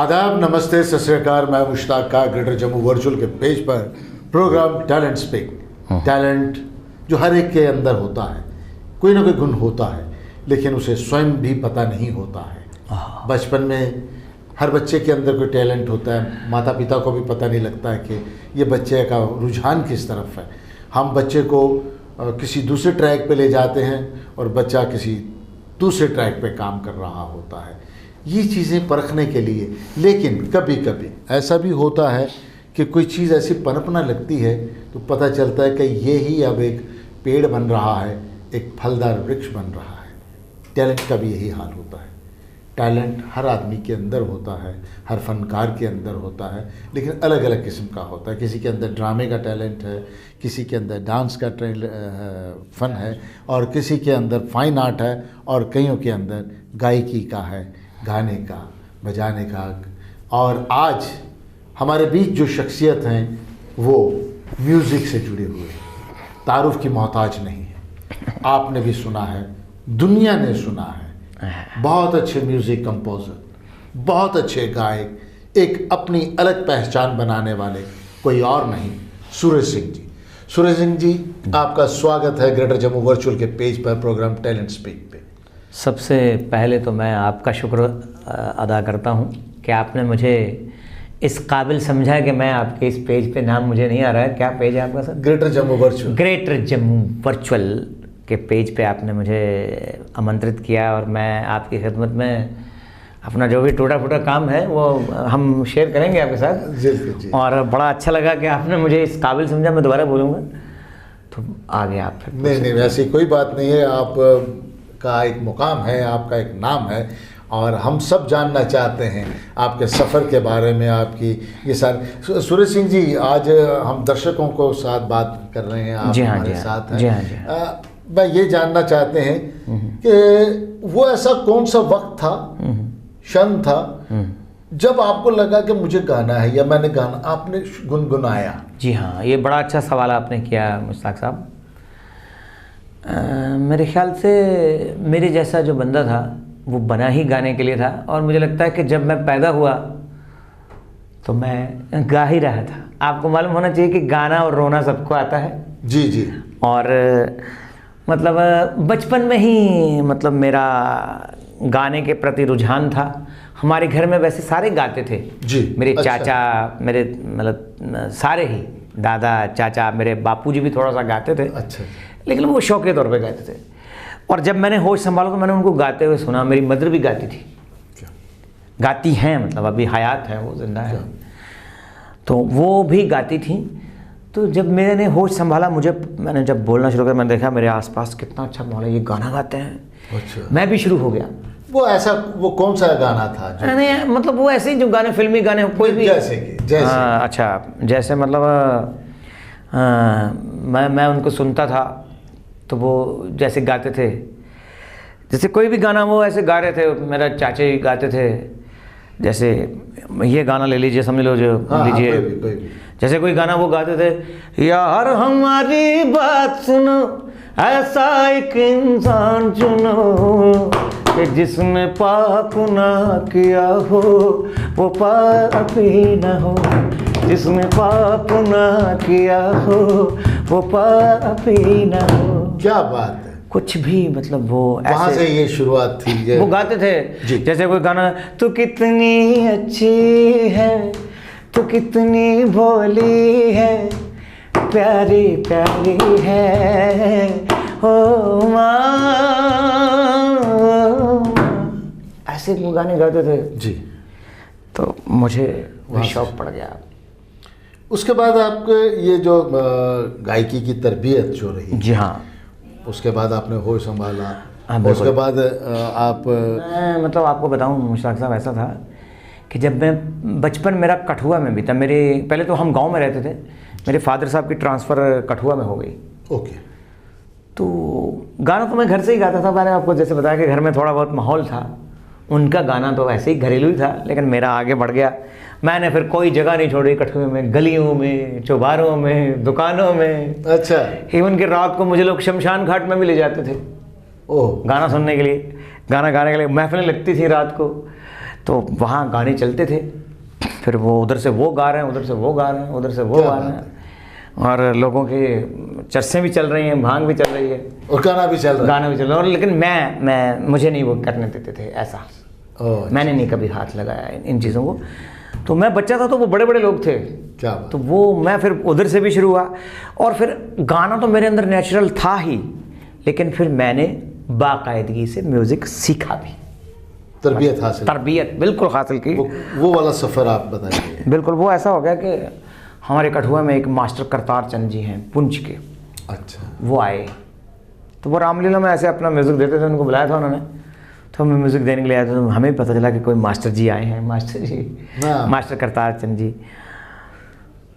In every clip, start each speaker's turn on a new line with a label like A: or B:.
A: आदाब, नमस्ते, सत श्री अकाल। मैं मुश्ताक का ग्रेटर जम्मू वर्चुअल के पेज पर प्रोग्राम टैलेंट स्पीक। टैलेंट जो हर एक के अंदर होता है, कोई ना कोई गुण होता है, लेकिन उसे स्वयं भी पता नहीं होता है। बचपन में हर बच्चे के अंदर कोई टैलेंट होता है, माता पिता को भी पता नहीं लगता है कि ये बच्चे का रुझान किस तरफ है। हम बच्चे को किसी दूसरे ट्रैक पे ले जाते हैं और बच्चा किसी दूसरे ट्रैक पे काम कर रहा होता है, ये चीज़ें परखने के लिए। लेकिन कभी कभी ऐसा भी होता है कि कोई चीज़ ऐसी पनपना लगती है तो पता चलता है कि ये ही अब एक पेड़ बन रहा है, एक फलदार वृक्ष बन रहा है। टैलेंट का भी यही हाल होता है। टैलेंट हर आदमी के अंदर होता है, हर फनकार के अंदर होता है, लेकिन अलग अलग किस्म का होता है। किसी के अंदर ड्रामे का टैलेंट है, किसी के अंदर डांस का फन है, और किसी के अंदर फाइन आर्ट है, और कईयों के अंदर गायकी का है, गाने का, बजाने का। और आज हमारे बीच जो शख्सियत हैं वो म्यूज़िक से जुड़े हुए हैं, तारुफ की मोहताज नहीं है। आपने भी सुना है, दुनिया ने सुना है। बहुत अच्छे म्यूज़िक कंपोज़र, बहुत अच्छे गायक, एक अपनी अलग पहचान बनाने वाले कोई और नहीं, सूरज सिंह जी। सूरज सिंह जी, आपका स्वागत है ग्रेटर जम्मू वर्चुअल के पेज पर प्रोग्राम टैलेंट स्पीक पे।
B: सबसे पहले तो मैं आपका शुक्र अदा करता हूं कि आपने मुझे इस काबिल समझा कि मैं आपके इस पेज पे, नाम मुझे नहीं आ रहा है, क्या पेज है आपका sir?
A: Greater Jammu virtual.
B: Greater Jammu virtual के पेज पे आपने मुझे आमंत्रित किया और मैं आपकी खिदमत में अपना जो भी टूटा फूटा काम है वो हम शेयर करेंगे आपके साथ।
A: जी।
B: और बड़ा अच्छा लगा कि आपने मुझे इस काबिल समझा। मैं दोबारा बोलूँगा तो आगे आप
A: नहीं, ऐसी कोई बात नहीं है। आप का एक मुकाम है, आपका एक नाम है, और हम सब जानना चाहते हैं आपके सफ़र के बारे में, आपकी ये सारी। सूरज सिंह जी, आज हम दर्शकों को साथ बात कर रहे हैं, आप हमारे साथ हैं।
B: जी हाँ।
A: मैं ये जानना चाहते हैं कि वो ऐसा कौन सा वक्त था, क्षण था, जब आपको लगा कि मुझे गाना है, या मैंने गाना, आपने गुनगुनाया?
B: जी हाँ, ये बड़ा अच्छा सवाल आपने किया मुश्ताक साहब। मेरे ख्याल से मेरे जैसा जो बंदा था वो बना ही गाने के लिए था, और मुझे लगता है कि जब मैं पैदा हुआ तो मैं गा ही रहा था। आपको मालूम होना चाहिए कि गाना और रोना सबको आता है।
A: जी।
B: और मतलब बचपन में ही मतलब मेरा गाने के प्रति रुझान था। हमारे घर में वैसे सारे गाते थे
A: जी।
B: मेरे
A: अच्छा।
B: चाचा, मेरे मतलब सारे ही, दादा, चाचा, मेरे बापूजी भी थोड़ा सा गाते थे।
A: अच्छा।
B: लेकिन वो शौक के तौर पे गाते थे। और जब मैंने होश संभाला तो मैंने उनको गाते हुए सुना। मेरी मदर भी गाती थी, गाती हैं, मतलब अभी हयात है, वो जिंदा है, तो वो भी गाती थी। तो जब मैंने होश संभाला, मैंने जब बोलना शुरू किया, मैंने देखा मेरे आसपास कितना अच्छा माहौल है, ये गाना गाते हैं।
A: अच्छा।
B: मैं भी शुरू हो गया।
A: वो कौन सा गाना था
B: नहीं, मतलब वो ऐसे ही जो गाने, फिल्मी गाने, कोई भी,
A: जैसे
B: अच्छा, जैसे मतलब मैं उनको सुनता था तो वो जैसे गाते थे, जैसे कोई भी गाना वो ऐसे गा रहे थे। मेरा चाचे गाते थे, जैसे ये गाना ले लीजिए, समझ लो, जो लीजिए,
A: कोई भी।
B: जैसे कोई गाना वो गाते थे, यार हमारी बात सुनो, ऐसा एक इंसान चुनो कि जिसने पाप ना किया हो वो पापी ना हो, जिसने पाप ना किया हो वो पापी ना हो।
A: क्या बात है।
B: कुछ भी, मतलब वो
A: वहाँ से ये शुरुआत थी,
B: वो गाते थे। जैसे कोई गाना, तू कितनी अच्छी है, तू कितनी भोली है, प्यारी प्यारी है ओ माँ, ऐसे वो गाने गाते थे
A: जी।
B: तो मुझे वही शौक पड़ गया।
A: उसके बाद आपके ये जो गायकी की तरबियत जो रही,
B: जी हाँ,
A: उसके बाद आपने होश संभाला। उसके बाद आप,
B: मैं मतलब आपको बताऊं मुश्ताक साहब, ऐसा था कि जब मैं बचपन मेरा कठुआ में भी था। मेरे पहले तो हम गांव में रहते थे, मेरे फादर साहब की ट्रांसफ़र कठुआ में हो गई।
A: ओके।
B: तो गाना तो मैं घर से ही गाता था। मैंने आपको जैसे बताया कि घर में थोड़ा बहुत माहौल था, उनका गाना तो ऐसे ही घरेलू ही था, लेकिन मेरा आगे बढ़ गया। मैंने फिर कोई जगह नहीं छोड़ी कठुए में, गलियों में, चौबारों में, दुकानों में।
A: अच्छा।
B: इवन कि रात को मुझे लोग शमशान घाट में भी ले जाते थे
A: ओह,
B: गाना सुनने के लिए, गाना गाने के लिए। महफिलें लगती थी रात को, तो वहाँ गाने चलते थे, फिर वो उधर से वो गा रहे हैं, उधर से वो गा रहे हैं, उधर से वो गा रहे हैं, और लोगों के चर्चे भी चल रही हैं, भांग भी चल रही है
A: और गाना भी चल रहा है।
B: गाना भी चल रहा है। और लेकिन मुझे नहीं वो करने देते थे ऐसा। मैंने नहीं कभी हाथ लगाया इन चीज़ों को। तो मैं बच्चा था तो वो बड़े बड़े लोग थे,
A: क्या बात।
B: तो वो मैं फिर उधर से भी शुरू हुआ, और फिर गाना तो मेरे अंदर नेचुरल था ही, लेकिन फिर मैंने बाकायदगी से म्यूज़िक सीखा भी, तरबियत बिल्कुल हासिल की।
A: वो वाला सफ़र आप बताइए।
B: बिल्कुल, वो ऐसा हो गया कि हमारे कठुआ में एक मास्टर करतार चंद जी हैं पुंछ के,
A: अच्छा,
B: वो आए, तो वो रामलीला में ऐसे अपना म्यूज़िक देते थे, उनको बुलाया था उन्होंने, तो हमें म्यूज़िक देने के लिए आए थे, तो हमें पता चला कि कोई मास्टर जी आए हैं, मास्टर जी, मास्टर करतार चंद जी।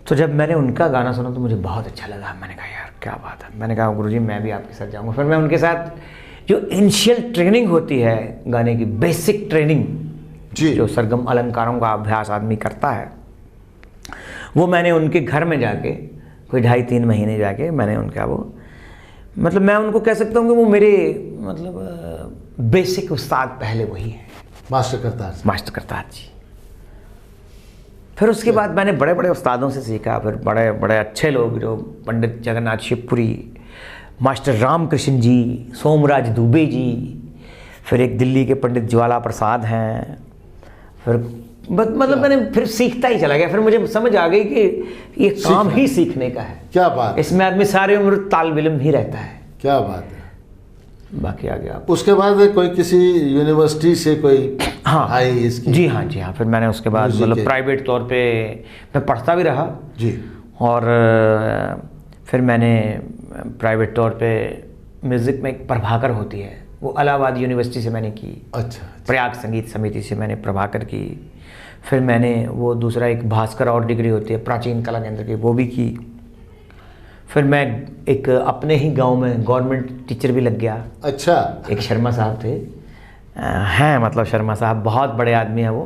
B: तो जब मैंने उनका गाना सुना तो मुझे बहुत अच्छा लगा। मैंने कहा यार क्या बात है, मैंने कहा गुरुजी मैं भी आपके साथ जाऊँगा। फिर मैं उनके साथ जो इनिशियल ट्रेनिंग होती है गाने की, बेसिक ट्रेनिंग जी, जो सरगम अलंकारों का अभ्यास आदमी करता है, वो मैंने उनके घर में जाके कोई 2.5-3 महीने जाके मैंने उनका वो, मतलब मैं उनको कह सकता हूँ कि वो मेरे मतलब बेसिक उस्ताद पहले वही है, मास्टर करतार जी। फिर उसके बाद मैंने बड़े बड़े उस्तादों से सीखा, फिर बड़े बड़े अच्छे लोग जो पंडित जगन्नाथ शिवपुरी, मास्टर रामकृष्ण जी, सोमराज दुबे जी, फिर एक दिल्ली के पंडित ज्वाला प्रसाद हैं, फिर मतलब मैंने फिर सीखता ही चला गया। फिर मुझे समझ आ गई कि ये काम ही सीखने का है।
A: क्या बात, इसमें
B: आदमी सारी उम्र तालबिलम ही रहता है।
A: क्या बात है।
B: बाकी आ गया।
A: उसके बाद कोई किसी यूनिवर्सिटी से कोई
B: आई इसकी? जी हाँ। फिर मैंने उसके बाद मतलब प्राइवेट तौर पे मैं पढ़ता भी रहा
A: जी,
B: और फिर मैंने प्राइवेट तौर पे म्यूज़िक में एक प्रभाकर होती है, वो इलाहाबाद यूनिवर्सिटी से मैंने की।
A: अच्छा।
B: प्रयाग संगीत समिति से मैंने प्रभाकर की। फिर मैंने वो दूसरा एक भास्कर और डिग्री होती है प्राचीन कला केंद्र की, वो भी की। फिर मैं एक अपने ही गांव में गवर्नमेंट टीचर भी लग गया।
A: अच्छा।
B: एक शर्मा साहब थे, हैं मतलब शर्मा साहब बहुत बड़े आदमी हैं वो,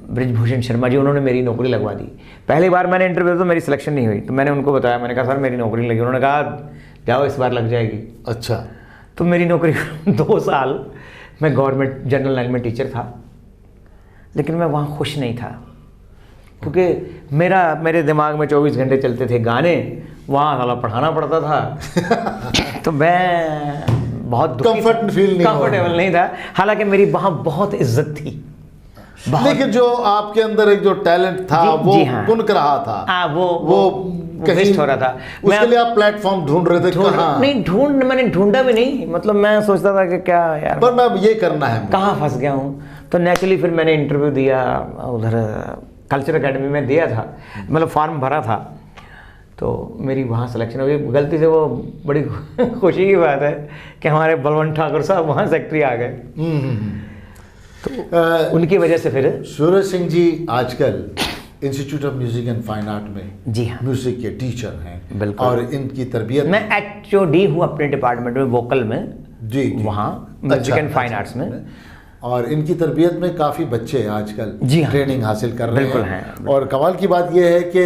B: ब्रिजभूषण शर्मा जी, उन्होंने मेरी नौकरी लगवा दी। पहली बार मैंने इंटरव्यू तो मेरी सिलेक्शन नहीं हुई, तो मैंने उनको बताया, मैंने कहा सर मेरी नौकरी नहीं लगी। उन्होंने कहा जाओ इस बार लग जाएगी।
A: अच्छा।
B: तो मेरी नौकरी 2 साल मैं गवर्नमेंट जनरल लाइन में टीचर था, लेकिन मैं वहाँ खुश नहीं था, क्योंकि मेरे दिमाग में 24 घंटे चलते थे गाने, वहाँ साला पढ़ाना पड़ता था। तो मैं बहुत कंफर्टेबल नहीं था। हालांकि मेरी वहाँ बहुत इज्जत थी,
A: लेकिन जो आपके अंदर एक जो टैलेंट था वो कुनक रहा था, वो कहीं हो रहा था। उसके लिए आप प्लेटफॉर्म ढूंढ रहे थे? कहाँ?
B: नहीं मैंने ढूंढा भी नहीं, मतलब मैं सोचता था कि क्या यार,
A: पर मैं ये करना है,
B: कहाँ फंस गया हूँ। तो नेचुरली फिर मैंने इंटरव्यू दिया, उधर कल्चर एकेडमी में दिया था, मतलब फॉर्म भरा था, तो मेरी वहाँ सिलेक्शन हो गई। गलती से वो बड़ी खुशी की बात है कि हमारे बलवंत ठाकुर साहब वहाँ सेक्रेटरी आ गए, तो उनकी वजह से फिर।
A: सूरज सिंह जी आजकल institute of music and fine art में
B: जी हाँ
A: म्यूजिक के टीचर हैं।
B: बिल्कुल।
A: और इनकी तरबियत,
B: मैं HOD हूँ अपने डिपार्टमेंट में, वोकल में
A: जी,
B: वहाँ म्यूजिक एंड फाइन आर्ट्स में।
A: और इनकी तरबियत में काफ़ी बच्चे आजकल ट्रेनिंग हासिल कर रहे
B: हैं।
A: और कमाल की बात यह है कि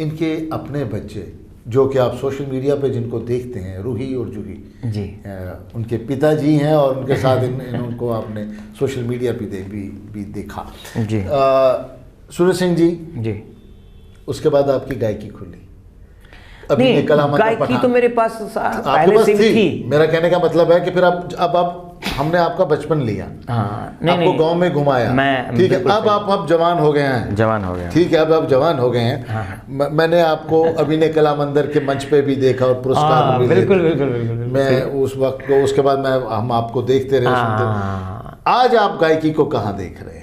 A: इनके अपने बच्चे, जो कि आप सोशल मीडिया पे जिनको देखते हैं, रूही और जूही
B: जी,
A: उनके पिताजी हैं, और उनके साथ इनको आपने सोशल मीडिया पे भी देखा
B: जी।
A: सूरज सिंह जी, उसके बाद आपकी गायकी खुली?
B: नहीं, गायकी तो मेरे पास पहले से थी।
A: मेरा कहने का मतलब है कि फिर अब हमने आपका बचपन लिया, आपको गांव में घुमाया, ठीक है, अब जवान हो गए हैं, ठीक है, अब आप जवान हो गए हैं। मैंने आपको अभिनय कला मंदिर के मंच पे भी देखा और पुरस्कार भी
B: बिल्कुल।
A: मैं उस वक्त को, उसके बाद हम आपको देखते रहे, सुनते। आज आप गायकी को कहाँ देख रहे हैं?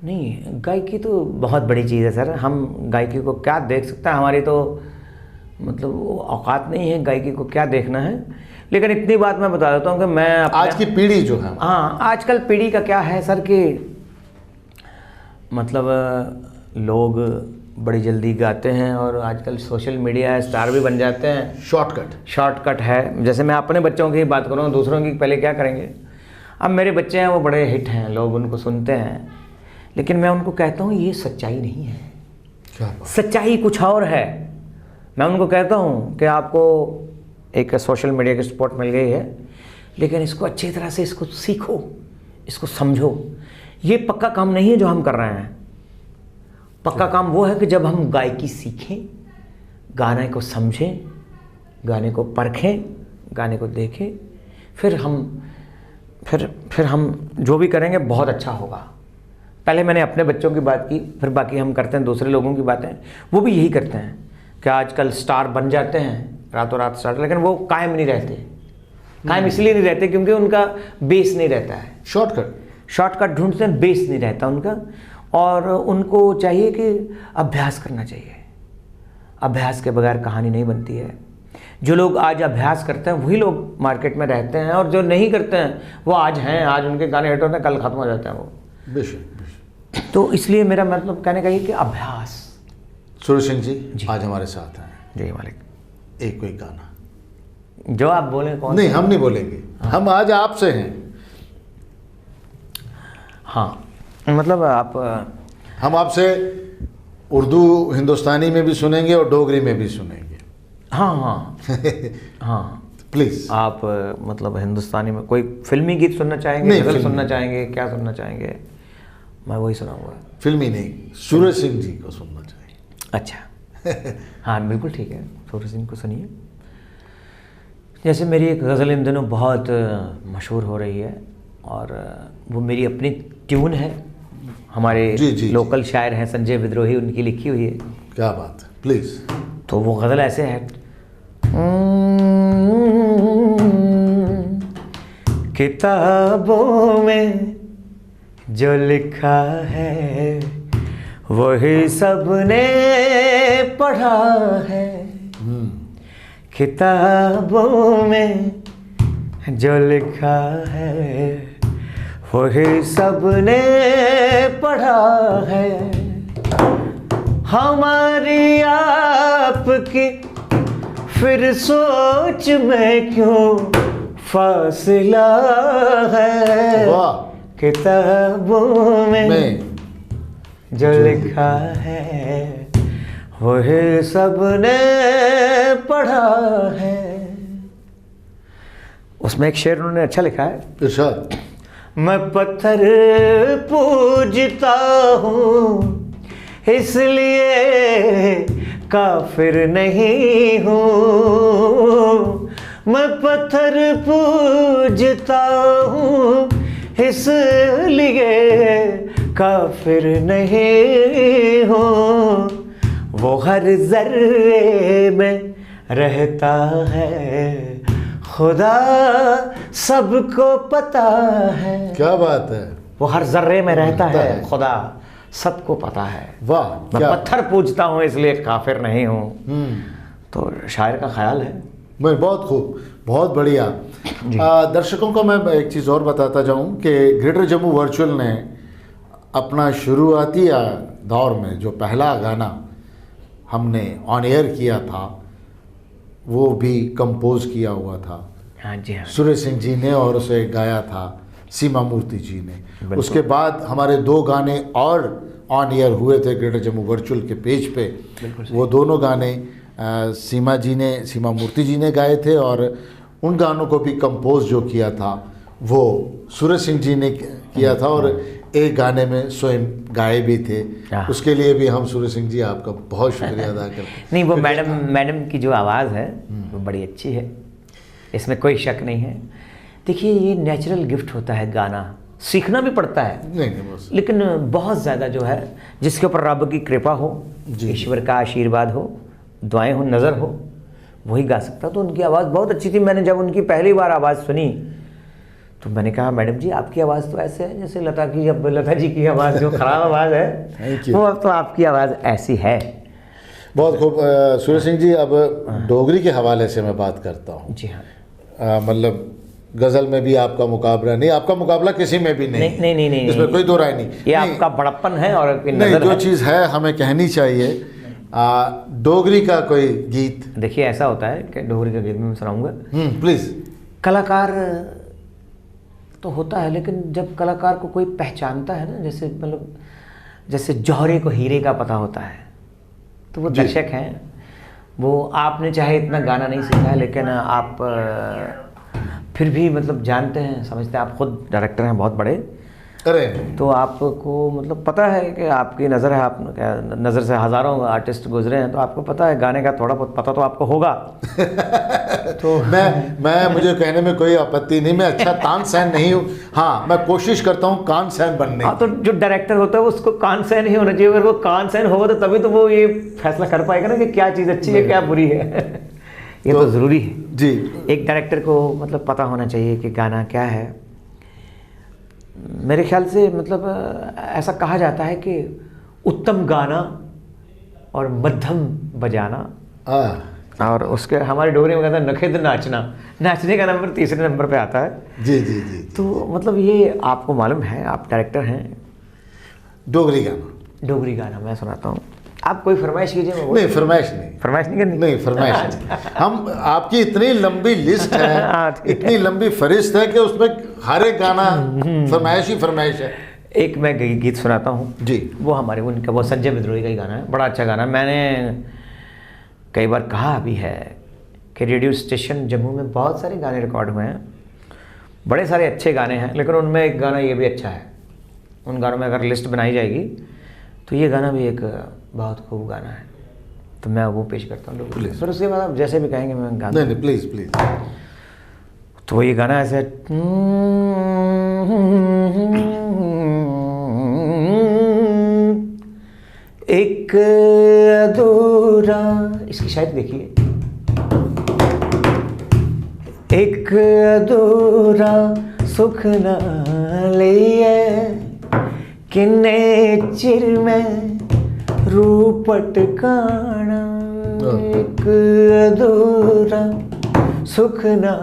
B: नहीं, गायकी तो बहुत बड़ी चीज़ है सर। हम गायकी को क्या देख सकते हैं, हमारी तो मतलब औकात नहीं है गायकी को क्या देखना है। लेकिन इतनी बात मैं बता देता हूँ कि मैं
A: आज की पीढ़ी जो है,
B: आजकल पीढ़ी का क्या है सर कि मतलब लोग बड़ी जल्दी गाते हैं, और आजकल सोशल मीडिया है, स्टार भी बन जाते हैं। शॉर्टकट है। जैसे मैं अपने बच्चों की बात करूँ, दूसरों की पहले क्या करेंगे। अब मेरे बच्चे हैं, वो बड़े हिट हैं, लोग उनको सुनते हैं, लेकिन मैं उनको कहता हूँ ये सच्चाई नहीं है, सच्चाई कुछ और है। मैं उनको कहता हूँ कि आपको एक सोशल मीडिया की सपोर्ट मिल गई है, लेकिन इसको अच्छी तरह से इसको सीखो, इसको समझो। ये पक्का काम नहीं है जो हम कर रहे हैं। पक्का काम वो है कि जब हम गायकी सीखें, गाने को समझें, गाने को परखें, गाने को देखें, फिर हम जो भी करेंगे बहुत अच्छा होगा। पहले मैंने अपने बच्चों की बात की, फिर बाकी हम करते हैं दूसरे लोगों की बातें। वो भी यही करते हैं कि आजकल स्टार बन जाते हैं रातों रात स्टार, लेकिन वो कायम नहीं रहते। कायम इसलिए नहीं रहते क्योंकि उनका बेस नहीं रहता है। शॉर्टकट ढूंढते हैं, बेस नहीं रहता उनका। और उनको चाहिए कि अभ्यास करना चाहिए। अभ्यास के बगैर कहानी नहीं बनती है। जो लोग आज अभ्यास करते हैं वही लोग मार्केट में रहते हैं, और जो नहीं करते हैं वो आज हैं, आज उनके गाने हिट होते हैं, कल खत्म हो जाते हैं वो।
A: बेशक।
B: तो इसलिए मेरा मतलब कहने का ये कि अभ्यास।
A: सूरज सिंह जी आज हमारे साथ हैं।
B: जी मालिक।
A: एक कोई गाना
B: जो आप बोले। कौन?
A: नहीं, हम नहीं बोलेंगे। हम आज आपसे हैं।
B: हाँ, मतलब आप।
A: हम आपसे उर्दू हिंदुस्तानी में भी सुनेंगे और डोगरी में भी सुनेंगे।
B: हाँ हाँ हाँ।
A: प्लीज
B: आप मतलब हिंदुस्तानी में कोई फिल्मी गीत सुनना चाहेंगे, गजल सुनना चाहेंगे, क्या सुनना चाहेंगे? मैं वही सुनाऊंगा।
A: फिल्मी नहीं, सूरज सिंह जी को सुनना चाहिए।
B: अच्छा हाँ बिल्कुल ठीक है, सूरज सिंह को सुनिए। जैसे मेरी एक गज़ल इन दिनों बहुत मशहूर हो रही है, और वो मेरी अपनी ट्यून है। हमारे लोकल शायर हैं संजय विद्रोही, उनकी लिखी हुई है।
A: क्या बात है, प्लीज़।
B: तो वो गज़ल ऐसे है। किताबों में जो लिखा है वही सबने पढ़ा है। किताबों में जो लिखा है वही सबने पढ़ा है। हमारी आपकी फिर सोच में क्यों फासला है। किताबों में जो लिखा है वही सबने पढ़ा है। उसमें एक शेर उन्होंने अच्छा लिखा है।
A: इरशाद।
B: मैं पत्थर पूजता हूँ इसलिए काफिर नहीं हूँ। मैं पत्थर पूजता हूँ इसलिए काफिर नहीं हूँ। वो हर जर्रे में रहता है, खुदा सबको पता है।
A: क्या बात है।
B: वो हर जर्रे में रहता है, खुदा सबको पता है।
A: वाह।
B: मैं पत्थर पूजता हूँ इसलिए काफिर नहीं हूँ। तो शायर का ख्याल है।
A: मैं बहुत खूब, बहुत बढ़िया। दर्शकों को मैं एक चीज़ और बताता जाऊँ कि ग्रेटर जम्मू वर्चुअल ने अपना शुरुआती दौर में जो पहला गाना हमने ऑन एयर किया था वो भी कंपोज किया हुआ था।
B: हाँ जी हाँ।
A: सूरज सिंह जी ने, और उसे गाया था सीमा मूर्ति जी ने। उसके बाद हमारे 2 गाने और ऑन एयर हुए थे ग्रेटर जम्मू वर्चुअल के पेज पे। वो दोनों गाने सीमा मूर्ति जी ने गाए थे, और उन गानों को भी कंपोज जो किया था वो सूरज सिंह जी ने किया था, और एक गाने में स्वयं गाए भी थे। उसके लिए भी हम सूरज सिंह जी आपका बहुत शुक्रिया अदा करते हैं।
B: नहीं, वो मैडम की जो आवाज़ है वो बड़ी अच्छी है, इसमें कोई शक नहीं है। देखिए ये नेचुरल गिफ्ट होता है, गाना सीखना भी पड़ता है।
A: नहीं,
B: लेकिन बहुत ज़्यादा जो है जिसके ऊपर रब की कृपा हो, ईश्वर का आशीर्वाद हो, दुआएं हो, नज़र हो, वही गा सकता। तो उनकी आवाज़ बहुत अच्छी थी। मैंने जब उनकी पहली बार आवाज़ सुनी तो मैंने कहा मैडम जी आपकी आवाज़ तो ऐसे है जैसे लता जी की आवाज़ जो ख़राब आवाज़ है वो अब तो आपकी आवाज़ ऐसी है।
A: बहुत खूब। सूरज सिंह जी, अब डोगरी के हवाले से मैं बात करता हूँ।
B: जी हाँ।
A: मतलब गज़ल में भी आपका मुकाबला नहीं, आपका मुकाबला किसी में भी नहीं। इसमें कोई दो राय नहीं।
B: ये आपका बड़प्पन है और
A: नहीं, जो चीज़ है हमें कहनी चाहिए। डोगरी का कोई गीत।
B: देखिए ऐसा होता है कि डोगरी का गीत मैं सुनाऊंगा।
A: प्लीज़।
B: कलाकार तो होता है, लेकिन जब कलाकार को कोई पहचानता है ना, जैसे मतलब जैसे जौहरे को हीरे का पता होता है, तो वो दर्शक हैं। वो आपने चाहे इतना गाना नहीं सीखा है, लेकिन आप फिर भी मतलब जानते हैं, समझते हैं। आप खुद डायरेक्टर हैं बहुत बड़े,
A: अरे
B: तो आपको मतलब पता है कि आपकी नज़र है, आप नज़र से हज़ारों आर्टिस्ट गुजरे हैं, तो आपको पता है गाने का थोड़ा बहुत पता तो आपको होगा। तो
A: मैं मुझे कहने में कोई आपत्ति नहीं, मैं अच्छा तानसेन नहीं हूँ, हाँ मैं कोशिश करता हूँ कानसेन बनने
B: हाँ, तो जो डायरेक्टर होता है उसको कानसेन ही होना चाहिए। अगर वो कानसेन होगा तो तभी तो वो ये फैसला कर पाएगा ना कि क्या चीज़ अच्छी है क्या बुरी है। ये तो ज़रूरी है
A: जी।
B: एक डायरेक्टर को मतलब पता होना चाहिए कि गाना क्या है। मेरे ख्याल से मतलब ऐसा कहा जाता है कि उत्तम गाना और मध्यम बजाना, और उसके हमारी डोगरी में कहते हैं नखेद नाचना, नाचने का नंबर तीसरे नंबर पे आता है।
A: जी जी जी।
B: तो मतलब ये आपको मालूम है, आप डायरेक्टर हैं। डोगरी गाना मैं सुनाता हूँ, आप कोई फरमाइश कीजिए।
A: नहीं फरमाइश नहीं,
B: फरमाइश नहीं करनी।
A: नहीं फरमाइश नहीं। हम आपकी इतनी लंबी लिस्ट
B: हाँ,
A: है,
B: ठीक है।
A: इतनी लंबी फरिस्त है कि उसमें हर एक गाना फरमाइश ही फरमाइश है।
B: एक मैं गीत सुनाता हूँ
A: जी।
B: वो हमारे उनका वो संजय विद्रोही का ही गाना है, बड़ा अच्छा गाना है। मैंने कई बार कहा भी है कि रेडियो स्टेशन जम्मू में बहुत सारे गाने रिकॉर्ड हुए हैं, बड़े सारे अच्छे गाने हैं, लेकिन उनमें एक गाना ये भी अच्छा है। उन गानों में अगर लिस्ट बनाई जाएगी तो ये गाना भी एक बहुत खूब गाना है, तो मैं वो पेश करता हूँ फिर उसके बाद आप जैसे भी कहेंगे मैं गाना।
A: नहीं प्लीज़ प्लीज़।
B: तो ये गाना ऐसे एक अधूरा, इसकी शायद देखिए, एक अधूरा सुख ना लिए किन्ने चिर में रूपट काना, एक अधूरा सुख ना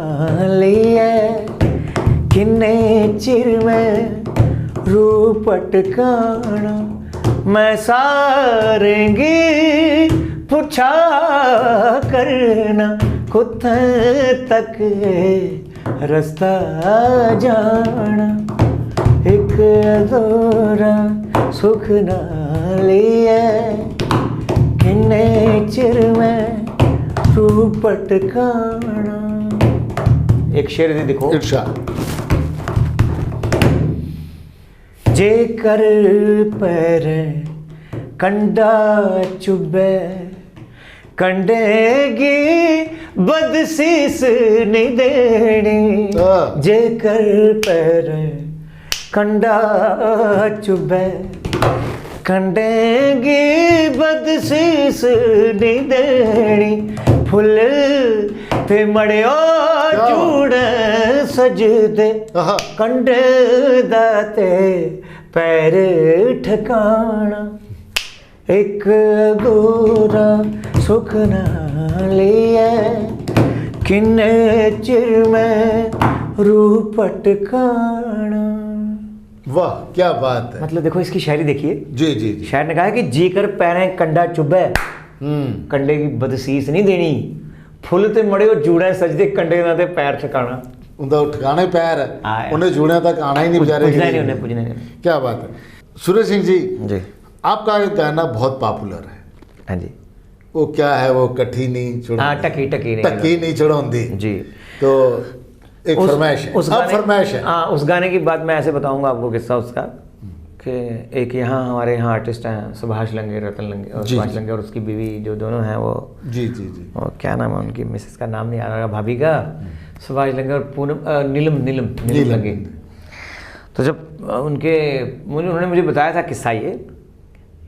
B: लिए किन्ने चिर में रूपट काना, मैं सारेंगी पूछा करना खुद तक रास्ता जाना, एक अधूरा सुख ना लिए किन्ने चिर में रूपट काना। एक शेर दे देखो।
A: इरशाद।
B: जे कर पर कंडा चुबे कंडेगी बदसीस नहीं देनी, जे कर पर कंडा चुबे कंडेगी बदसीस नहीं देनी, फुल पे मड़ियो चूड़ सजदे कंडे दाते पैर ठिकाना, एक अधूरा सुख ना लिए किन्ने चिर में रूपट काना।
A: वाह क्या बात है।
B: मतलब देखो इसकी शायरी देखिए।
A: जी जी जी।
B: शायर ने कहा है कि जी कर पैरे कंडा चुबे कंडे की बदसीस नहीं देनी, फुल ते मड़े जूड़े सजदे कंडे ना ते पैर ठिकाना।
A: उनका ठिकाने पैर है, उन्हें जुड़े तक आना ही नहीं बेचारे,
B: पुजना नहीं।
A: क्या बात है। सूरज सिंह जी
B: जी,
A: आपका एक गाना बहुत पॉपुलर है।
B: हाँ जी।
A: वो क्या है, वो कठी नहीं चढ़ो,
B: हाँ, टकी
A: नहीं चढ़ोंदी जी। तो एक फरमाइश है, फरमाइश है।
B: हाँ, उस गाने की बात मैं ऐसे बताऊंगा आपको किस्सा उसका कि एक यहाँ हमारे यहाँ आर्टिस्ट हैं सुभाष लंगे, रतन लंगे और सुभाष लंगे और उसकी बीवी जो दोनों हैं वो
A: जी जी जी,
B: वो क्या नाम है उनकी, मिसेस का नाम नहीं आ रहा, भाभी का, सुभाष लंगे और पूनम नीलम लंगे। तो जब उन्होंने मुझे बताया था किस्सा ये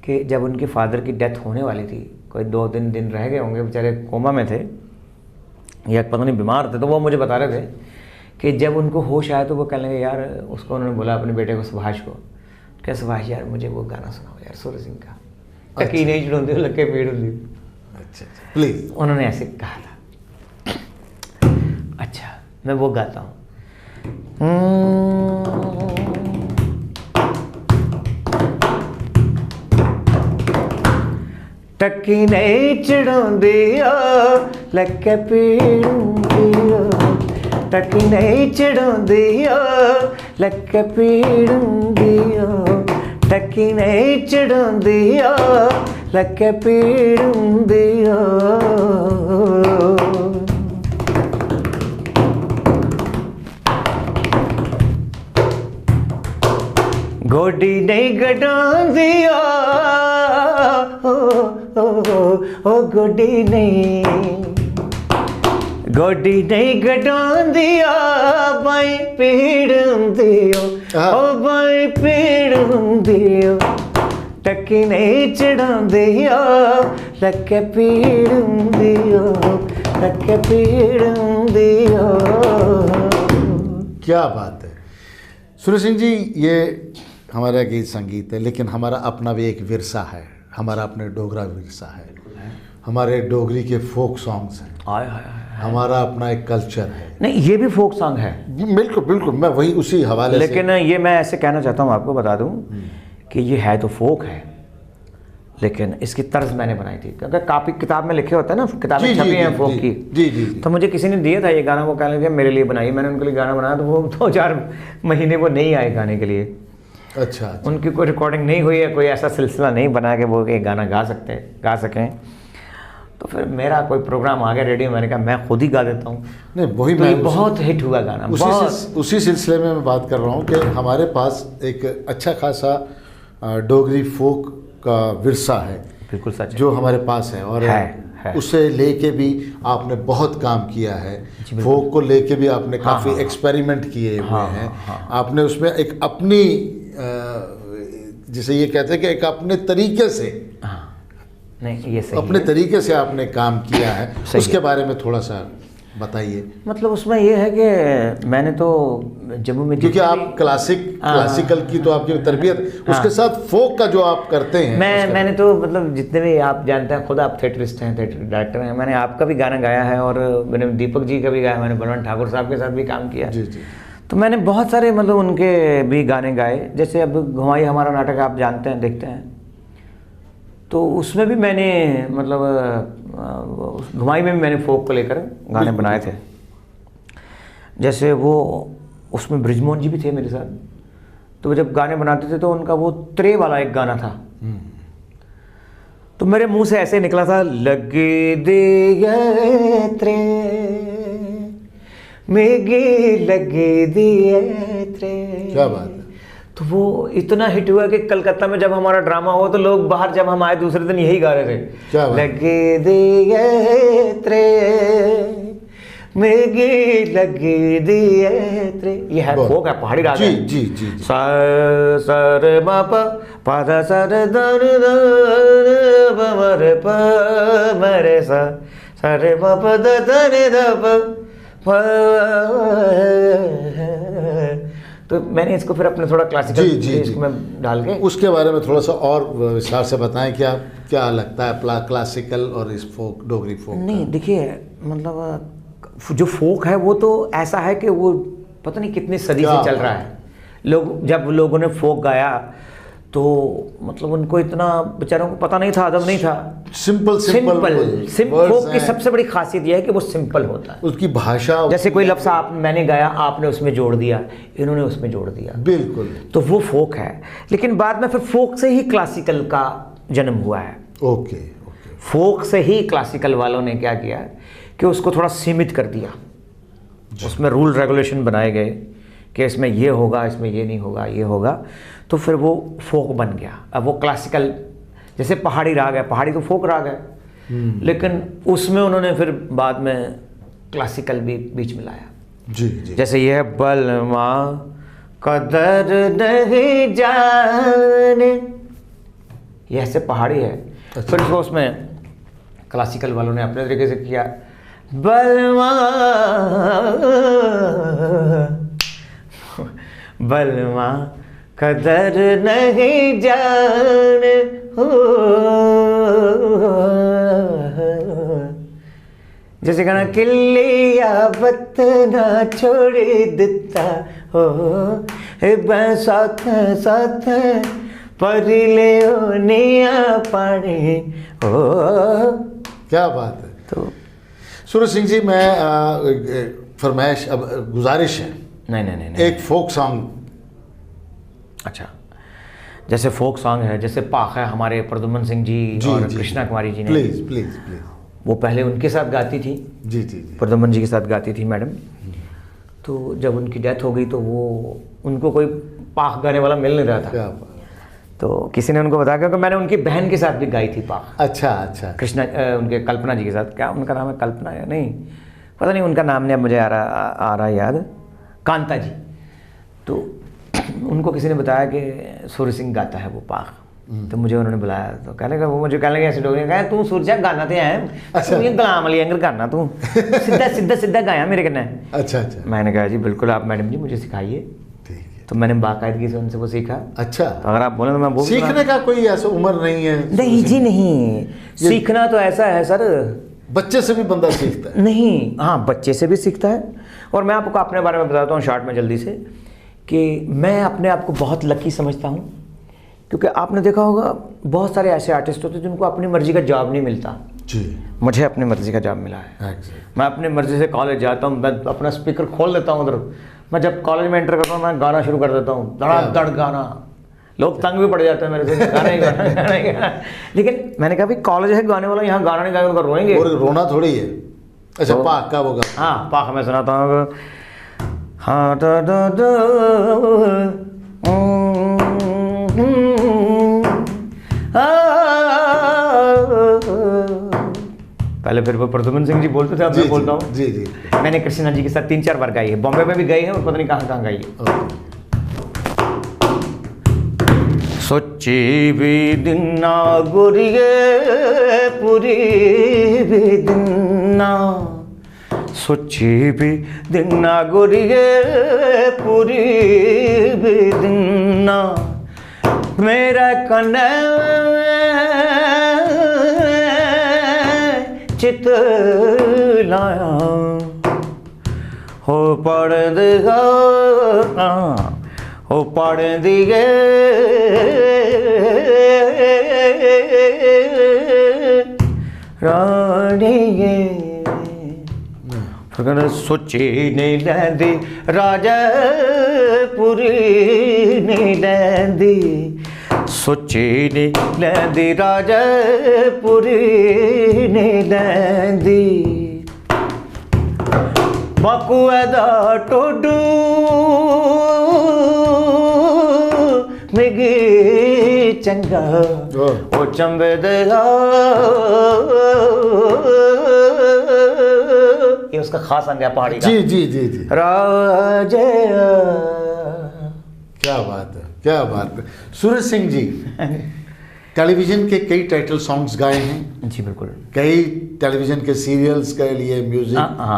B: कि जब उनके फादर की डेथ होने वाली थी, कोई 2-3 दिन रह गए होंगे, बेचारे कोमा में थे या पता नहीं बीमार थे, तो वो मुझे बता रहे थे कि जब उनको होश आया तो वो कहने लगे यार, उसको उन्होंने बोला अपने बेटे को सुभाष को, क्या सुभाष यार मुझे वो गाना सुनाओ यार सूरज सिंह का, टकी नहीं चढ़ोंदी लगे पेड़ होंदी।
A: अच्छा प्लीज,
B: उन्होंने ऐसे कहा था। अच्छा मैं वो गाता हूँ। टकी नहीं चढ़ोंदी लगे पेड़ होंदी, टकी नहीं चढ़ोंदी लगे पेड़ होंदी, टकी नहीं चढ़ोंदी लगे पेड़ होंदी। गोडी नहीं गडांदिया ओ गोडी नहीं गडांदिया बाई पीड़ दियो ओ बाई पीड़ दियो टक्की नहीं चढ़ांदिया लके पीड़ दियो लके पीड़ दियो।
A: क्या बात है सुरेश सिंह जी, ये हमारा गीत संगीत है, लेकिन हमारा अपना भी एक विरसा है, हमारा अपने डोगरा विरसा है, हमारे डोगरी के फोक सॉन्ग्स हैं,
B: आय हाय
A: हमारा अपना एक कल्चर है।
B: नहीं, ये भी फोक सॉन्ग है,
A: बिल्कुल बिल्कुल, मैं वही उसी हवाले से,
B: लेकिन ये मैं ऐसे कहना चाहता हूँ, आपको बता दूँ कि ये है तो फोक है, लेकिन इसकी तर्ज मैंने बनाई थी, क्योंकि काफ़ी किताब में लिखे होते हैं ना, किताबें छपी हैं फोक की।
A: जी जी।
B: तो मुझे किसी ने दिया था ये गाना, वो कहने लगे मेरे लिए बनाई, मैंने उनके लिए गाना बनाया, तो वो 2-4 महीने वो नहीं आए गाने के लिए।
A: अच्छा।
B: उनकी कोई रिकॉर्डिंग नहीं हुई है, कोई ऐसा सिलसिला नहीं बना कि वो एक गाना गा सकें। तो फिर मेरा कोई प्रोग्राम आ गया रेडियो, मैंने कहा मैं खुद ही गा देता हूँ।
A: नहीं, वही
B: तो
A: मैं
B: बहुत हिट हुआ गाना,
A: उसी सिलसिले में मैं बात कर रहा हूँ कि हमारे पास एक अच्छा खासा डोगरी फोक का विरसा है,
B: बिल्कुल सच,
A: जो हमारे पास है, और
B: है।
A: उसे लेके भी आपने बहुत काम किया है, फोक को लेके भी आपने काफ़ी एक्सपेरिमेंट किए हुए हैं। आपने उसमें एक अपनी जिसे ये कहते हैं कि एक अपने तरीके से,
B: नहीं ये सही
A: अपने तरीके से आपने काम किया है, उसके बारे में थोड़ा सा बताइए।
B: मतलब उसमें ये है कि मैंने तो जम्मू में,
A: क्योंकि आप क्लासिकल की तो आपकी तरबियत, उसके साथ फोक का जो आप करते हैं,
B: मैंने तो मतलब जितने भी आप जानते हैं, खुद आप थिएटरिस्ट हैं, थिएटर डायरेक्टर हैं, मैंने आपका भी गाना गाया है और मैंने दीपक जी का भी गाया, मैंने बलवंत ठाकुर साहब के साथ भी काम किया।
A: जी जी।
B: तो मैंने बहुत सारे मतलब उनके भी गाने गाए, जैसे अब घुमाई हमारा नाटक आप जानते हैं, देखते हैं, तो उसमें भी मैंने मतलब घुमाई में भी मैंने फोक को लेकर गाने बनाए थे। जैसे वो उसमें ब्रिजमोहन जी भी थे मेरे साथ, तो वो जब गाने बनाते थे तो उनका वो त्रे वाला एक गाना था, तो मेरे मुंह से ऐसे निकला था, लगे दे त्रे मेगे लगे दिए त्रे।
A: क्या बात है।
B: तो वो इतना हिट हुआ कि कलकत्ता में जब हमारा ड्रामा हुआ तो लोग बाहर, जब हम आए दूसरे दिन यही गा रहे थे,
A: क्या बात।
B: लगे दिए त्रे मेगे लगे दिए त्रे, ये है फोक है, पहाड़ी राग है।
A: जी जी जी।
B: सर म प प ध सर दर दर ब मरे प मरे सा सर म प द दर द प। तो मैंने इसको फिर अपने थोड़ा क्लासिकल इसको में डाल के,
A: उसके बारे में थोड़ा सा और विस्तार से बताएं, क्या लगता है क्लासिकल और इस फोक, डोगरी फोक?
B: नहीं देखिए, मतलब जो फोक है वो तो ऐसा है कि वो पता नहीं कितनी सदी से चल रहा है। जब लोगों ने फोक गाया तो मतलब उनको इतना बेचारों को पता नहीं था, अदब नहीं था।
A: सिंपल
B: फोक की सबसे बड़ी खासियत यह है कि वो सिंपल होता है,
A: उसकी भाषा,
B: जैसे कोई लफ्ज़ मैंने गाया, आपने उसमें जोड़ दिया, इन्होंने उसमें जोड़ दिया,
A: बिल्कुल,
B: तो वो फोक है। लेकिन बाद में फिर फोक से ही क्लासिकल का जन्म हुआ है।
A: ओके।
B: फोक से ही क्लासिकल वालों ने क्या किया कि उसको थोड़ा सीमित कर दिया, उसमें रूल रेगुलेशन बनाए गए कि इसमें ये होगा, इसमें ये नहीं होगा, ये होगा, तो फिर वो फोक बन गया। अब वो क्लासिकल, जैसे पहाड़ी राग है, पहाड़ी तो फोक राग है, लेकिन उसमें उन्होंने फिर बाद में क्लासिकल भी बीच में लाया।
A: जी जी।
B: जैसे ये है बलमा कदर नहीं जाने, ये ऐसे पहाड़ी है। अच्छा। फिर उसको उसमें क्लासिकल वालों ने अपने तरीके से किया, बलमा बलमा कदर नहीं जाने हो, जैसे कहना किलिया बतना छोड़ देता हो, साथ साथ परिले निया पानी हो।
A: क्या बात है।
B: तो
A: सूरज सिंह जी, मैं फरमाइश, अब गुजारिश है,
B: नहीं,
A: एक फोक सॉन्ग।
B: अच्छा, जैसे फोक सॉन्ग है, जैसे पाख है हमारे प्रद्युमन सिंह जी और कृष्णा कुमारी जी ने,
A: प्लीज प्लीज प्लीज,
B: वो पहले उनके साथ गाती थी।
A: जी जी।
B: प्रद्युमन जी के साथ गाती थी मैडम। तो जब उनकी डेथ हो गई तो वो, उनको कोई पाख गाने वाला मिल नहीं रहा था।
A: क्या बात।
B: तो किसी ने उनको बताया, क्योंकि मैंने उनकी बहन के साथ भी गाई थी पाख,
A: अच्छा अच्छा।
B: कृष्णा उनके कल्पना जी के साथ, क्या उनका नाम है, कल्पना या नहीं, पता नहीं उनका नाम नहीं अब मुझे आ रहा याद, कांता जी। तो उनको किसी ने बताया कि सूर्य सिंह गाता है वो पाख। तो मुझे उन्होंने बुलाया, तो कहने का वो मुझे कहने लगे ऐसे डोगरी, कहा तू सूरजा गाना तो है,
A: अच्छा।
B: तू ये गुलाम अली अंगर गाना तू सीधा सीधा सीधा गाया मेरे कन्ने।
A: अच्छा अच्छा।
B: मैंने कहा जी बिल्कुल, आप मैडम जी मुझे सिखाइए।
A: ठीक है।
B: तो मैंने बाकायदगी से उनसे वो सीखा।
A: अच्छा।
B: तो अगर आप बोले तो मैं वो
A: सीखने का कोई ऐसा उम्र नहीं है?
B: नहीं जी नहीं, सीखना तो ऐसा है सर,
A: बच्चे से भी बंदा सीखता है।
B: नहीं, हाँ बच्चे से भी सीखता है। और मैं आपको अपने बारे में बताता हूँ शॉर्ट में जल्दी से, कि मैं अपने आप को बहुत लकी समझता हूँ, क्योंकि आपने देखा होगा बहुत सारे ऐसे आर्टिस्ट होते हैं जिनको अपनी मर्जी का जॉब नहीं मिलता।
A: जी।
B: मुझे अपनी मर्जी का जॉब मिला है। मैं अपनी मर्जी से कॉलेज जाता हूँ, मैं अपना स्पीकर खोल देता हूँ उधर, मैं जब कॉलेज में एंटर करता हूँ मैं गाना शुरू कर देता हूँ, धड़ाधड़ गाना। लोग तंग भी पड़ जाते हैं मेरे से, गाना ही गाना गाना ही गाना। लेकिन मैंने कहा भाई कॉलेज है गाने वाला, यहाँ गाना नहीं गाएंगे तो रोएंगे।
A: और रोना थोड़ी है। अच्छा
B: तो,
A: पाक का होगा।
B: हाँ पाक मैं सुनाता हूँ। हाँ पहले फिर वो प्रद्युमन सिंह जी बोलते थे, अब मैं बोलता हूँ।
A: जी जी।
B: मैंने कृष्णा जी के साथ 3-4 बार गाई है, बॉम्बे में भी गई है और पता नहीं कहाँ कहाँ गाई है। सोची भी दिना गुरिये पूरी भी दिना, सोची भी दिना गुरिये पूरी भी दिना, मेरा कन्ने चित लाया हो पढ़ दिया, हो पढ़ दिए रानिए। फिर सोची नहीं लैंदी राजा पूरी नहीं लैंदी, सोची नहीं लैंदी राजा पूरी नहीं लैंदी, बकुए दा टोडू मिगी चंगा ओ चंबे दया। ये उसका खास अंग है पहाड़ी का।
A: जी जी जी जी।
B: राजे
A: क्या बात है, क्या बात है। सूरज सिंह जी टेलीविजन के कई टाइटल सॉन्ग्स गाए हैं।
B: जी बिल्कुल।
A: कई टेलीविजन के सीरियल्स के लिए म्यूजिक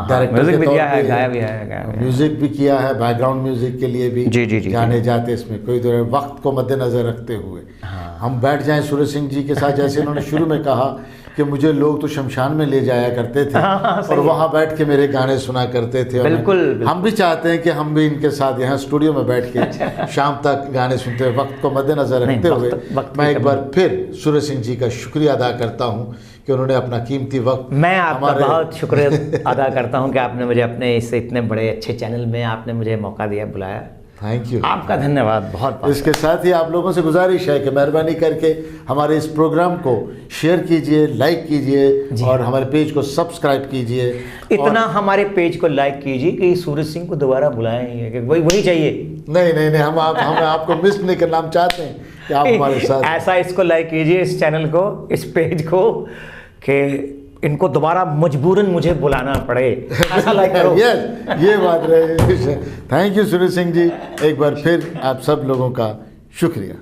A: डायरेक्टर
B: म्यूजिक भी
A: के
B: किया
A: तौर
B: है,
A: पे
B: गाया भी है,
A: म्यूजिक भी किया है, बैकग्राउंड म्यूजिक के लिए भी
B: जी जी जी
A: जाने जाते। इसमें कोई तो वक्त को मद्देनजर रखते हुए हम बैठ जाएं सूरज सिंह जी के साथ, जैसे उन्होंने शुरू में कहा कि मुझे लोग तो शमशान में ले जाया करते थे और वहाँ बैठ के मेरे गाने सुना करते थे।
B: बिल्कुल।
A: हम भी चाहते हैं कि हम भी इनके साथ यहाँ स्टूडियो में बैठ के शाम तक गाने सुनते हुए वक्त को मद्देनजर रखते हुए मैं एक बार फिर सूरज सिंह जी का शुक्रिया अदा करता हूँ कि उन्होंने अपना कीमती वक्त।
B: मैं आपका बहुत शुक्रिया अदा करता हूँ कि आपने मुझे अपने इस इतने बड़े अच्छे चैनल में आपने मुझे मौका दिया, बुलाया।
A: थैंक यू,
B: आपका धन्यवाद बहुत बहुत।
A: इसके साथ ही आप लोगों से गुजारिश है कि मेहरबानी करके हमारे इस प्रोग्राम को शेयर कीजिए, लाइक कीजिए और हमारे पेज को सब्सक्राइब कीजिए।
B: इतना हमारे पेज को लाइक कीजिए कि सूरज सिंह को दोबारा बुलाएं, कि वही चाहिए।
A: नहीं नहीं नहीं, हम आपको मिस नहीं करना, हम चाहते हैं कि आप हमारे साथ
B: ऐसा इसको लाइक कीजिए, इस चैनल को, इस पेज को, कि इनको दोबारा मजबूरन मुझे बुलाना पड़े, ऐसा लाइक करो।
A: ये बात रहे। थैंक यू सूरज सिंह जी, एक बार फिर आप सब लोगों का शुक्रिया।